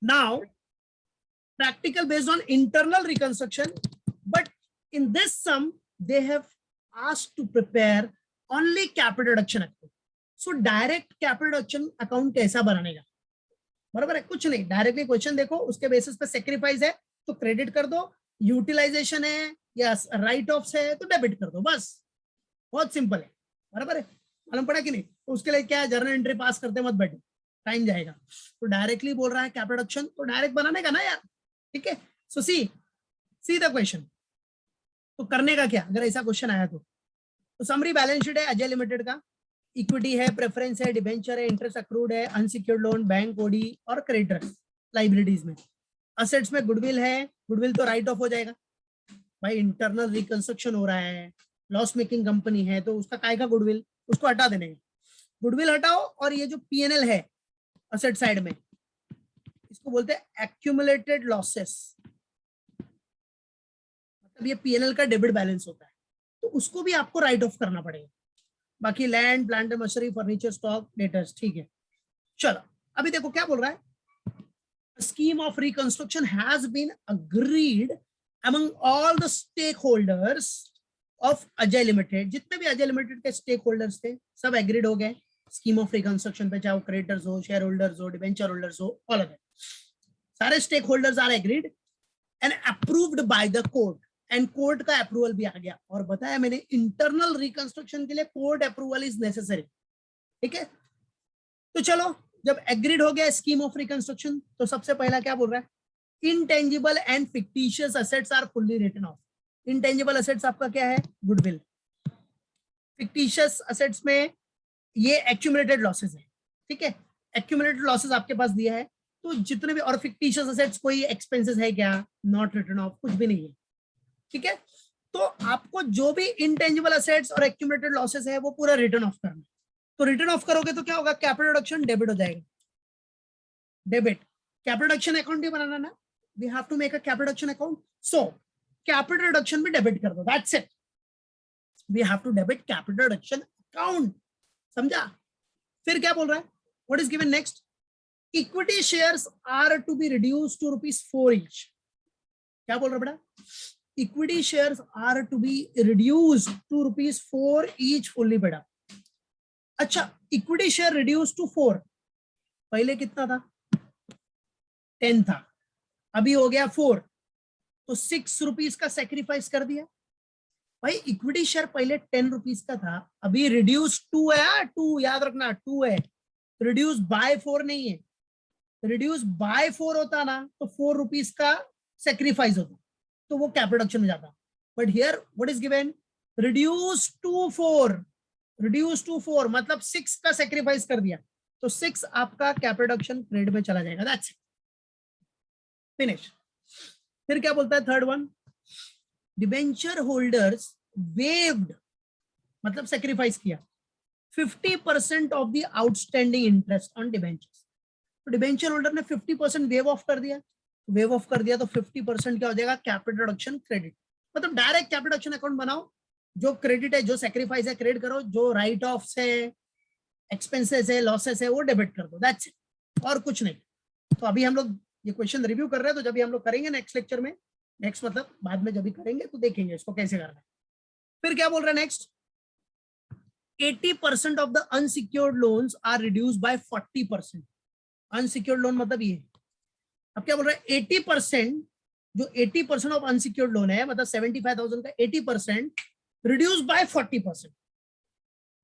Now, practical based on internal reconstruction, but in this sum, they have asked to prepare only capital reduction account. So direct capital reduction account कैसा बनानेगा, बराबर है, कुछ नहीं, directly question देखो, उसके basis पे sacrifice है तो क्रेडिट कर दो, यूटिलाइजेशन है या राइट ऑफ्स है तो डेबिट कर दो, बस, बहुत सिंपल है, बराबर है, मालूम पड़ा कि नहीं। तो उसके लिए क्या है, जर्नल एंट्री पास करते मत बैठो, टाइम जाएगा। तो डायरेक्टली बोल रहा है कैपिटल रिडक्शन, तो डायरेक्ट बनाने का ना यार, ठीक है। सो सी द क्वेश्चन। तो करने का क्या अगर ऐसा क्वेश्चन आया तो समरी बैलेंस शीट है अजय लिमिटेड का, इक्विटी है, प्रेफरेंस है, डिबेंचर है, इंटरेस्ट अक्रूड है, अनसिक्योर्ड लोन, बैंक ओडी और क्रेडिटर्स लाइबिलिटीज में। असेट्स में गुडविल है, गुडविल तो राइट ऑफ हो जाएगा भाई, इंटरनल रिकंस्ट्रक्शन हो रहा है, लॉस मेकिंग कंपनी है तो उसका काय का गुडविल, उसको हटा देने का, गुडविल हटाओ। और ये जो पीएनएल है असेट साइड में, इसको बोलते हैं एक्यूमुलेटेड लॉसेस, मतलब ये पीएनएल का डेबिट बैलेंस होता है, तो उसको भी आपको राइट ऑफ करना पड़ेगा। बाकी land, plant and machinery, furniture, stock, debtors, ठीक है। चलो अभी देखो क्या बोल रहा है, scheme of reconstruction has been agreed among all the stakeholders of Ajay limited. जितने भी अजय लिमिटेड के स्टेक होल्डर्स थे सब एग्रीड हो गए स्कीम ऑफ रिकंस्ट्रक्शन पे, चाहे वो क्रेडिटर्स हो, शेयर होल्डर्स हो, डिबेंचर होल्डर्स हो, ऑल ऑफ देम, सारे stakeholders are agreed and approved by the court, and court का अप्रूवल भी आ गया। और बताया मैंने इंटरनल रिकंस्ट्रक्शन के लिए कोर्ट अप्रूवल इज नेसेसरी, ठीक है। तो चलो जब एग्रीड हो गया स्कीम ऑफ रिकंस्ट्रक्शन, तो सबसे पहला क्या बोल रहा है, intangible and fictitious assets are fully written off. Intangible assets आपका क्या है, गुडविल। फिक्टिशियस असेट्स में ये एक्यूमुलेटेड लॉसेस है, ठीक है, एक्यूमुलेटेड लॉसेस आपके पास दिया है। तो जितने भी, और फिक्टिशियस असेट्स कोई एक्सपेंसेस है क्या, नॉट रिटन ऑफ, कुछ भी नहीं है, ठीक है। तो आपको जो भी इंटेंजिबल असेट्स और एक्यूमुलेटेड लॉसेस है वो पूरा रिटर्न ऑफ करना है। तो रिटर्न ऑफ करोगे तो क्या होगा, कैपिटल रिडक्शन डेबिट हो जाएगा, डेबिट। कैपिटल रिडक्शन अकाउंट भी बनाना ना, we have to make a capital reduction account, so capital reduction भी डेबिट कर दो, that's it, we have to debit capital reduction account, समझा। फिर क्या बोल रहा है, what is given next, equity shares are to be reduced to ₹4 each. क्या बोल रहा है बेटा, equity shares are to be reduced to ₹4 each fully बेटा। अच्छा, इक्विटी शेयर रिड्यूस टू 4, पहले कितना था, 10 था, अभी हो गया 4, तो ₹6 का सेक्रीफाइस कर दिया भाई। इक्विटी शेयर पहले ₹10 का था, अभी रिड्यूस 2 है, 2 याद रखना, 2 है, रिड्यूस बाय 4 नहीं है, रिड्यूस बाय 4 होता ना तो ₹4 का सेक्रीफाइस होता, तो वो कैपिटल रिडक्शन में जाता। But here what is given, reduce to 4, reduce to 4 मतलब 6 का सेक्रीफाइस कर दिया, तो 6 आपका कैपिटल रिडक्शन क्रेडिट में चला जाएगा, दैट्स इट, फिनिश। फिर क्या बोलता है third one, debenture holders waived, मतलब सेक्रीफाइस किया 50% of the outstanding interest on debentures. तो डिबेंचर होल्डर ने 50% वेव ऑफ कर दिया, वेव ऑफ कर दिया तो 50% क्या हो जाएगा, कैपिटल रिडक्शन क्रेडिट। मतलब डायरेक्ट कैपिटल रिडक्शन अकाउंट बनाओ, जो क्रेडिट है, जो सेक्रीफाइस है क्रेडिट करो, जो राइट ऑफ है, एक्सपेंसेस है, लॉसेस है, वो डेबिट कर दो, दैट्स इट, और कुछ नहीं। तो अभी हम लोग ये क्वेश्चन रिव्यू कर रहे हैं, तो जब भी हम लोग करेंगे नेक्स्ट लेक्चर में, नेक्स्ट मतलब बाद में जब भी करेंगे तो देखेंगे इसको कैसे करना है। फिर क्या बोल रहा है next, 80% of the unsecured loans are reduced by 40%। Unsecured loan मतलब ये, अब क्या बोल रहा है, 80%, जो 80% ऑफ अनसिक्योर्ड लोन है, मतलब 75,000 का 80% रिड्यूस बाय 40%,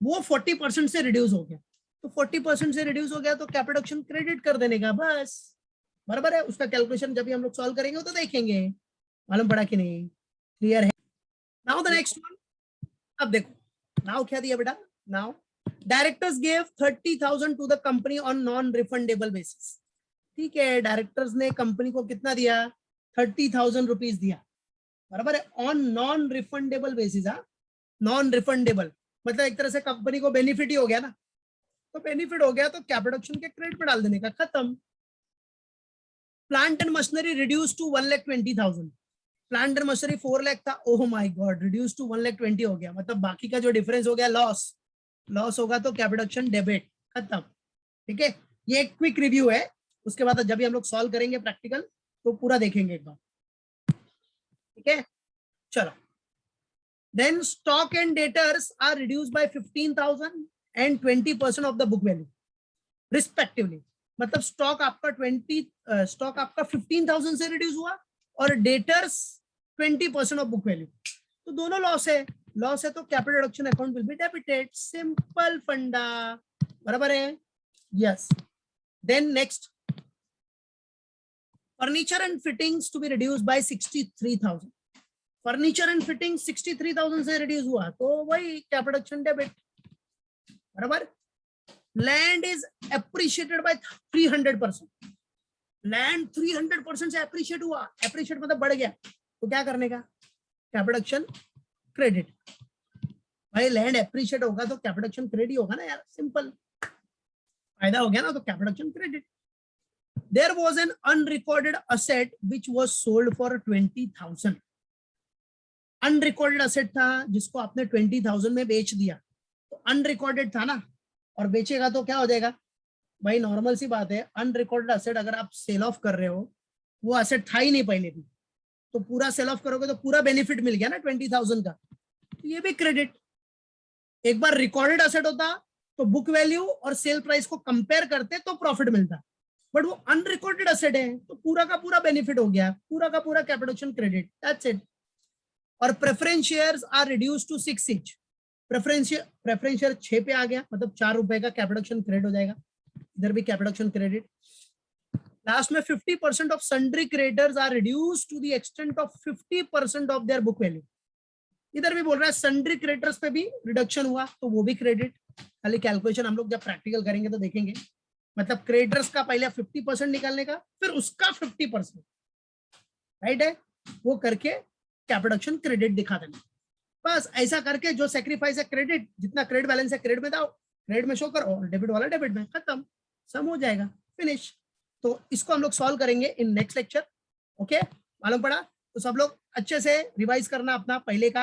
वो 40% से रिड्यूस हो गया, तो 40% से रिड्यूस हो गया तो कैपिटल रिडक्शन क्रेडिट कर देने का, बस, बराबर है। उसका कैलकुलेशन जब भी हम लोग सॉल्व करेंगे तो देखेंगे, मालूम पड़ा कि नहीं, क्लियर है। नाउ द नेक्स्ट वन, अब देखो, नाउ क्या दिया बेटा, now directors gave 30,000 to the company on non refundable basis. ठीक है, डायरेक्टर्स ने कंपनी को कितना दिया, 30,000 रुपीज दिया, बराबर है, ऑन नॉन रिफंडेबल बेसिस। हाँ, नॉन रिफंडेबल मतलब एक तरह से कंपनी को बेनिफिट ही हो गया ना, तो बेनिफिट हो गया तो कैपिटल रिडक्शन के क्रेडिट में डाल देने का, खत्म। Plant and machinery reduce to 1,20,000, plant and machinery 4 lakh था, oh my God, reduce to 1,20,000 हो गया, मतलब बाकी का जो डिफरेंस हो गया लॉस, लॉस होगा तो कैपिटल रिडक्शन डेबिट, खत्म। ठीक है, ये एक क्विक रिव्यू है, उसके बाद जब भी हम लोग सॉल्व करेंगे प्रैक्टिकल तो पूरा देखेंगे एक बार, ठीक है। चलो, then stock and debtors are reduced by 15,000 and 20% of the book value respectively. मतलब स्टॉक आपका 15,000 से रिड्यूस हुआ और डेटर्स 20% ऑफ बुक वैल्यू, तो दोनों लॉस है। लॉस है तो capital reduction account will be debited, simple फंडा, बराबर है, yes. Then next, furniture and fittings to be reduced by 63,000। Furniture and fitting 63,000 से रिड्यूस हुआ तो वही कैपिटल रिडक्शन डेबिट, बराबर। Land is appreciated by 300%। Land 300% से एप्रिशिएट हुआ, एप्रिशिएट मतलब बढ़ गया, तो क्या करने का, कैपिटल रिडक्शन क्रेडिट। भाई लैंड एप्रिशिएट होगा तो कैपिटल रिडक्शन क्रेडिट होगा ना यार, सिंपल, फायदा हो गया ना, तो capital reduction credit. There was an unrecorded asset which was sold for 20,000। Unrecorded asset था जिसको आपने 20,000 में बेच दिया, तो अनरिकॉर्डेड था ना, और बेचेगा तो क्या हो जाएगा भाई, नॉर्मल सी बात है, अनरिकॉर्डेड असेट अगर आप सेल ऑफ कर रहे हो, वो असेट था ही नहीं पहले भी, तो पूरा सेल ऑफ करोगे तो पूरा बेनिफिट मिल गया ना 20,000 का, तो ये भी क्रेडिट। एक बार रिकॉर्डेड असेट होता तो बुक वैल्यू और सेल प्राइस को कंपेयर करते तो प्रॉफिट मिलता, बट वो अनरिकॉर्डेड असेट है तो पूरा का पूरा बेनिफिट हो गया, पूरा का पूरा कैपिटल क्रेडिट, दैट्स इट। और preference shares are reduced to 6 each. Preference share 6 पे आ गया, मतलब 4 रुपए का कैपिटल क्रेडिट हो जाएगा, इधर भी कैपिटल क्रेडिट। लास्ट में 50% of sundry creditors are reduced to the extent of 50% of their book value. इधर भी बोल रहा है सन्ड्री क्रेडिटर्स पे भी रिडक्शन हुआ तो वो भी क्रेडिट। खाली कैलकुलेशन हम लोग जब प्रैक्टिकल करेंगे तो देखेंगे, मतलब क्रेडिटर्स का पहले 50% निकालने का, फिर उसका 50%, राइट है, वो करके कैपिटल क्रेडिट दिखा देना। बस ऐसा करके जो सेक्रीफाइस है क्रेडिट, जितना क्रेडिट बैलेंस है क्रेडिट में दाओ, क्रेडिट में शो करो, और डेबिट वाला डेबिट में, खत्म, सम हो जाएगा, फिनिश। तो इसको हम लोग सॉल्व करेंगे इन नेक्स्ट लेक्चर, ओके। मालूम पड़ा तो सब लोग अच्छे से रिवाइज करना अपना पहले का।